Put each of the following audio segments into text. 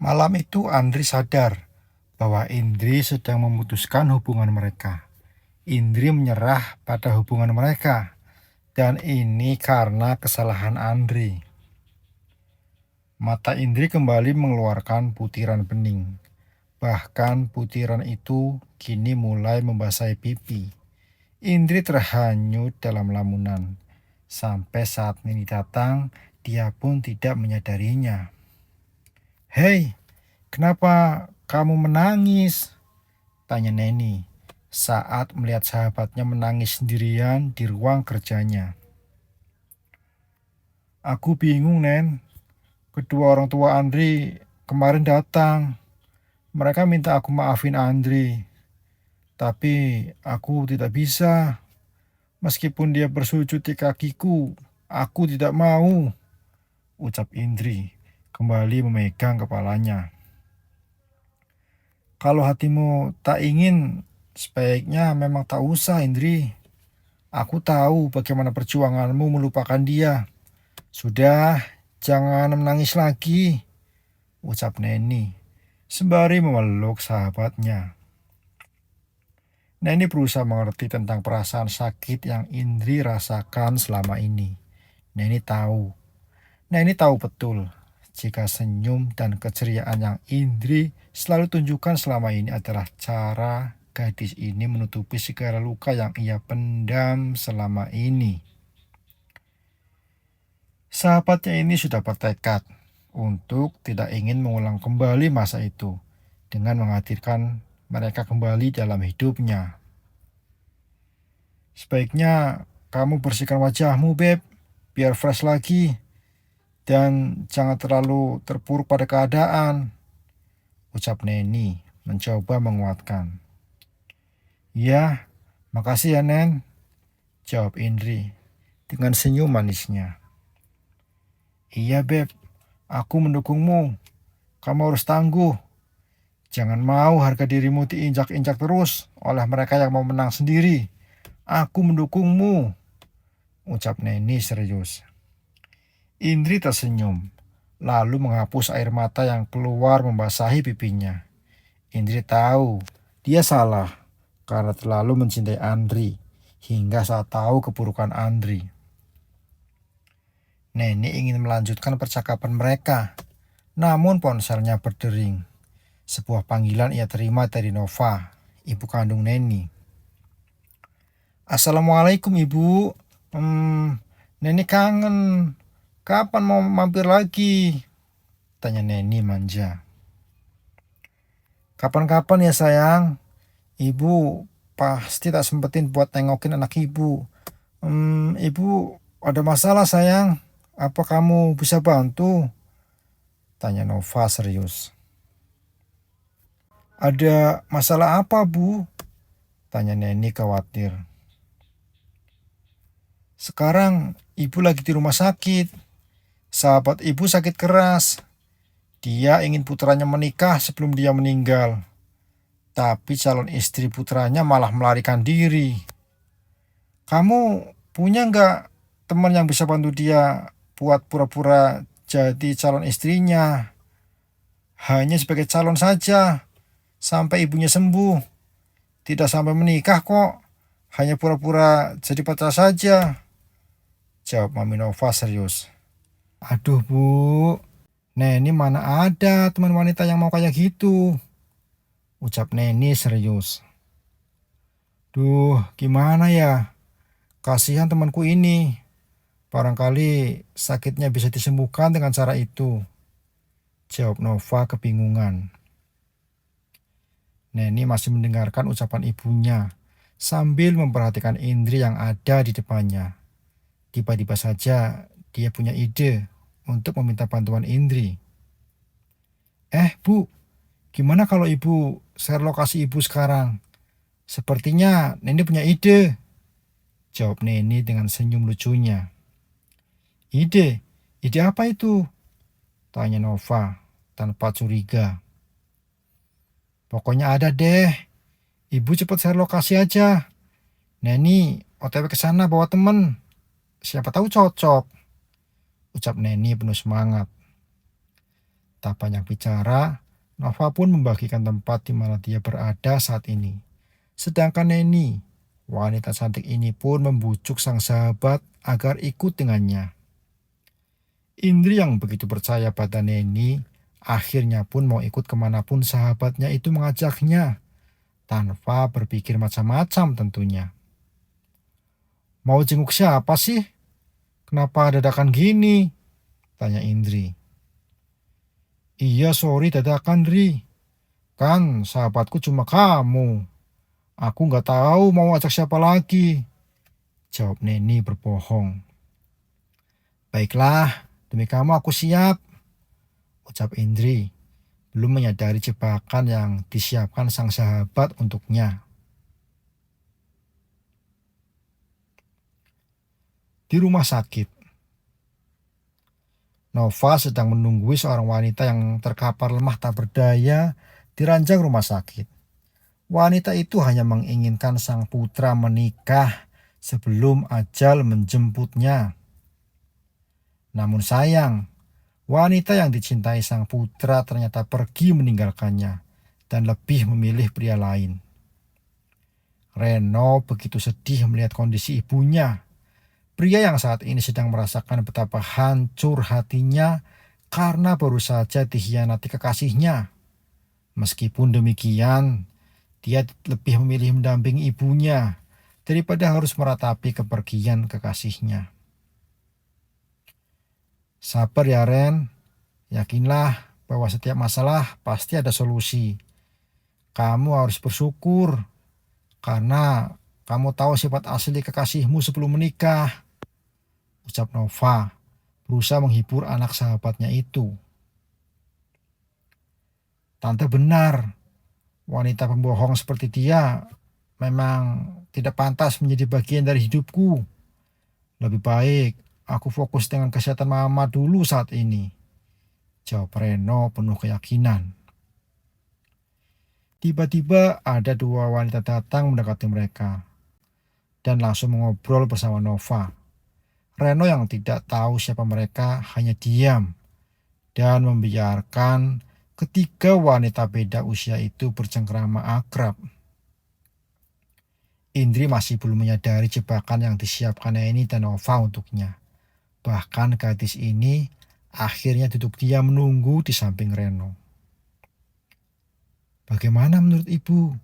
Malam itu Andri sadar bahwa Indri sedang memutuskan hubungan mereka. Indri menyerah pada hubungan mereka, dan ini karena kesalahan Andri. Mata Indri kembali mengeluarkan butiran bening. Bahkan butiran itu kini mulai membasahi pipi. Indri terhanyut dalam lamunan. Sampai saat Nini datang, dia pun tidak menyadarinya. "Hei, kenapa kamu menangis?" tanya Neni saat melihat sahabatnya menangis sendirian di ruang kerjanya. "Aku bingung, Nen. Kedua orang tua Andri kemarin datang. Mereka minta aku maafin Andri. Tapi aku tidak bisa. Meskipun dia bersujud di kakiku, aku tidak mau," ucap Indri, kembali memegang kepalanya. "Kalau hatimu tak ingin, sebaiknya memang tak usah, Indri. Aku tahu bagaimana perjuanganmu melupakan dia. Sudah, jangan menangis lagi," ucap Neni, sembari memeluk sahabatnya. Neni berusaha mengerti tentang perasaan sakit yang Indri rasakan selama ini. Neni tahu. Neni tahu betul jika senyum dan keceriaan yang Indri selalu tunjukkan selama ini adalah cara gadis ini menutupi segala luka yang ia pendam selama ini. Sahabatnya ini sudah bertekad untuk tidak ingin mengulang kembali masa itu dengan menghadirkan mereka kembali dalam hidupnya. "Sebaiknya kamu bersihkan wajahmu, Beb, biar fresh lagi. Dan jangan terlalu terpuruk pada keadaan," ucap Neni mencoba menguatkan. "Ya, makasih ya, Nen," jawab Indri dengan senyum manisnya. "Iya, Beb, aku mendukungmu. Kamu harus tangguh. Jangan mau harga dirimu diinjak-injak terus oleh mereka yang mau menang sendiri. Aku mendukungmu," ucap Neni serius. Indri tersenyum, lalu menghapus air mata yang keluar membasahi pipinya. Indri tahu dia salah karena terlalu mencintai Andri hingga saat tahu keburukan Andri. Neni ingin melanjutkan percakapan mereka, namun ponselnya berdering. Sebuah panggilan ia terima dari Nova, ibu kandung Neni. "Assalamualaikum, Ibu. Neni kangen. Kapan mau mampir lagi?" tanya Neni manja. "Kapan-kapan ya sayang. Ibu pasti tak sempetin buat nengokin anak ibu. Ibu ada masalah sayang. Apa kamu bisa bantu?" tanya Nova serius. "Ada masalah apa, Bu?" tanya Neni khawatir. "Sekarang ibu lagi di rumah sakit. Sahabat ibu sakit keras. Dia ingin putranya menikah sebelum dia meninggal. Tapi calon istri putranya malah melarikan diri. Kamu punya nggak teman yang bisa bantu dia buat pura-pura jadi calon istrinya? Hanya sebagai calon saja, sampai ibunya sembuh. Tidak sampai menikah kok, hanya pura-pura jadi pacar saja," jawab Mami Nova serius. "Aduh, Bu, Neni mana ada teman wanita yang mau kayak gitu," ucap Neni serius. "Duh, gimana ya? Kasihan temanku ini. Barangkali sakitnya bisa disembuhkan dengan cara itu," jawab Nova kebingungan. Neni masih mendengarkan ucapan ibunya sambil memperhatikan Indri yang ada di depannya. Tiba-tiba saja dia punya ide untuk meminta bantuan Indri. Bu, gimana kalau ibu share lokasi ibu sekarang? Sepertinya Neni punya ide," jawab Neni dengan senyum lucunya. "Ide? Ide apa itu?" tanya Nova tanpa curiga. "Pokoknya ada deh. Ibu cepat share lokasi aja. Neni OTW ke sana bawa temen. Siapa tahu cocok," ucap Neni penuh semangat. Tak banyak bicara, Nova pun membagikan tempat di mana dia berada saat ini. Sedangkan Neni, wanita cantik ini pun membujuk sang sahabat agar ikut dengannya. Indri yang begitu percaya pada Neni, akhirnya pun mau ikut kemanapun sahabatnya itu mengajaknya, tanpa berpikir macam-macam tentunya. Mau jenguk siapa sih? Kenapa dadakan gini? Tanya Indri. Iya sorry dadakan Ri, kan sahabatku cuma kamu. Aku nggak tahu mau ajak siapa lagi. Jawab Neni berbohong. Baiklah, demi kamu aku siap. Ucap Indri, belum menyadari jebakan yang disiapkan sang sahabat untuknya. Di rumah sakit, Nova sedang menunggui seorang wanita yang terkapar lemah tak berdaya di ranjang rumah sakit. Wanita itu hanya menginginkan sang putra menikah sebelum ajal menjemputnya. Namun sayang, wanita yang dicintai sang putra ternyata pergi meninggalkannya dan lebih memilih pria lain. Reno begitu sedih melihat kondisi ibunya. Pria yang saat ini sedang merasakan betapa hancur hatinya karena baru saja dikhianati kekasihnya. Meskipun demikian, dia lebih memilih mendampingi ibunya daripada harus meratapi kepergian kekasihnya. Sabar ya Ren, yakinlah bahwa setiap masalah pasti ada solusi. Kamu harus bersyukur karena kamu tahu sifat asli kekasihmu sebelum menikah. Ucap Nova, berusaha menghibur anak sahabatnya itu. Tante benar, wanita pembohong seperti dia memang tidak pantas menjadi bagian dari hidupku. Lebih baik aku fokus dengan kesehatan mama dulu saat ini. Jawab Reno penuh keyakinan. Tiba-tiba ada dua wanita datang mendekati mereka dan langsung mengobrol bersama Nova. Reno yang tidak tahu siapa mereka hanya diam dan membiarkan ketiga wanita beda usia itu bercengkrama akrab. Indri masih belum menyadari jebakan yang disiapkan Neni dan Nova untuknya. Bahkan gadis ini akhirnya duduk diam menunggu di samping Reno. Bagaimana menurut ibu?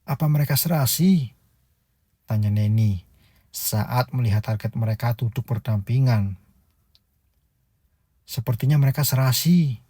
Apa mereka serasi? Tanya Neni saat melihat target mereka duduk berdampingan. Sepertinya mereka serasi.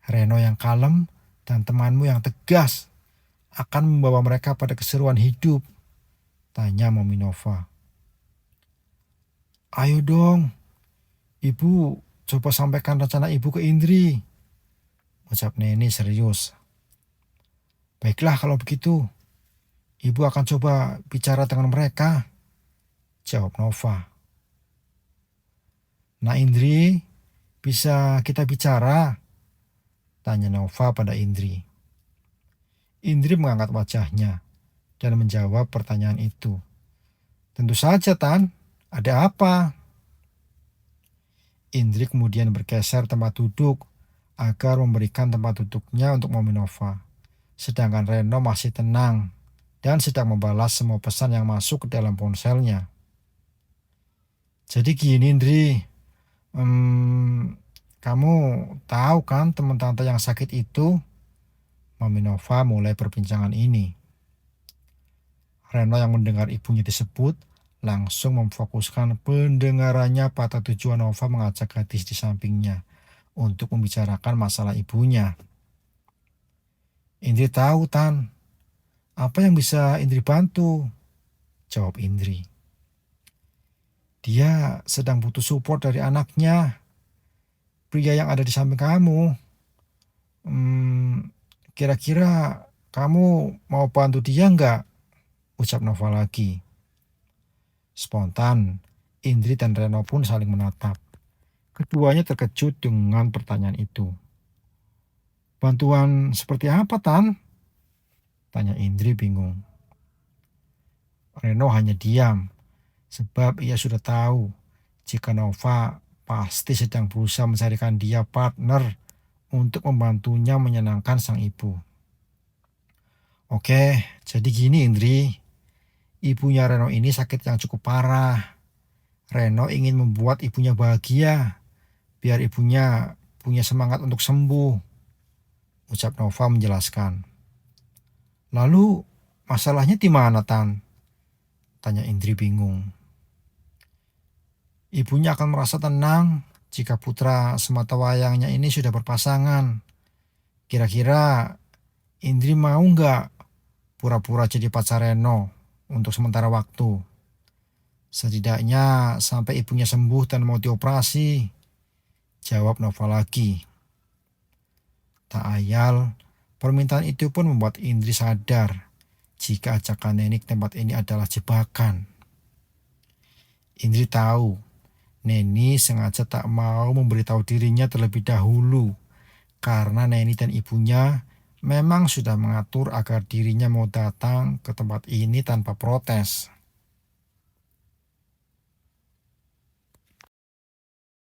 Reno yang kalem dan temanmu yang tegas akan membawa mereka pada keseruan hidup. Tanya Mami Nova. Ayo dong, ibu coba sampaikan rencana ibu ke Indri. Ucap Neni serius. Baiklah kalau begitu, ibu akan coba bicara dengan mereka. Jawab Nova. Nah Indri, bisa kita bicara? Tanya Nova pada Indri. Indri mengangkat wajahnya dan menjawab pertanyaan itu. Tentu saja Tan, ada apa? Indri kemudian bergeser tempat duduk agar memberikan tempat duduknya untuk Mami Nova. Sedangkan Reno masih tenang dan sedang membalas semua pesan yang masuk ke dalam ponselnya. Jadi gini Indri, kamu tahu kan teman tante yang sakit itu? Mami Nova mulai perbincangan ini. Reno yang mendengar ibunya disebut langsung memfokuskan pendengarannya pada tujuan Nova mengajak gadis di sampingnya untuk membicarakan masalah ibunya. Indri tahu Tan, apa yang bisa Indri bantu? Jawab Indri. Dia sedang butuh support dari anaknya, pria yang ada di samping kamu. Kira-kira kamu mau bantu dia nggak? Ucap Nova lagi. Spontan, Indri dan Reno pun saling menatap. Keduanya terkejut dengan pertanyaan itu. Bantuan seperti apa, Tan? Tanya Indri bingung. Reno hanya diam, sebab ia sudah tahu jika Nova pasti sedang berusaha mencarikan dia partner untuk membantunya menyenangkan sang ibu. Oke, jadi gini Indri, ibunya Reno ini sakit yang cukup parah. Reno ingin membuat ibunya bahagia, biar ibunya punya semangat untuk sembuh, ucap Nova menjelaskan. Lalu masalahnya di mana, Tan? Tanya Indri bingung. Ibunya akan merasa tenang jika putra sematawayangnya ini sudah berpasangan. Kira-kira Indri mau nggak pura-pura jadi pacar Reno untuk sementara waktu? Setidaknya sampai ibunya sembuh dan mau dioperasi, jawab Nova lagi. Tak ayal, permintaan itu pun membuat Indri sadar jika ajakan Neni ke tempat ini adalah jebakan. Indri tahu Neni sengaja tak mau memberitahu dirinya terlebih dahulu karena Neni dan ibunya memang sudah mengatur agar dirinya mau datang ke tempat ini tanpa protes.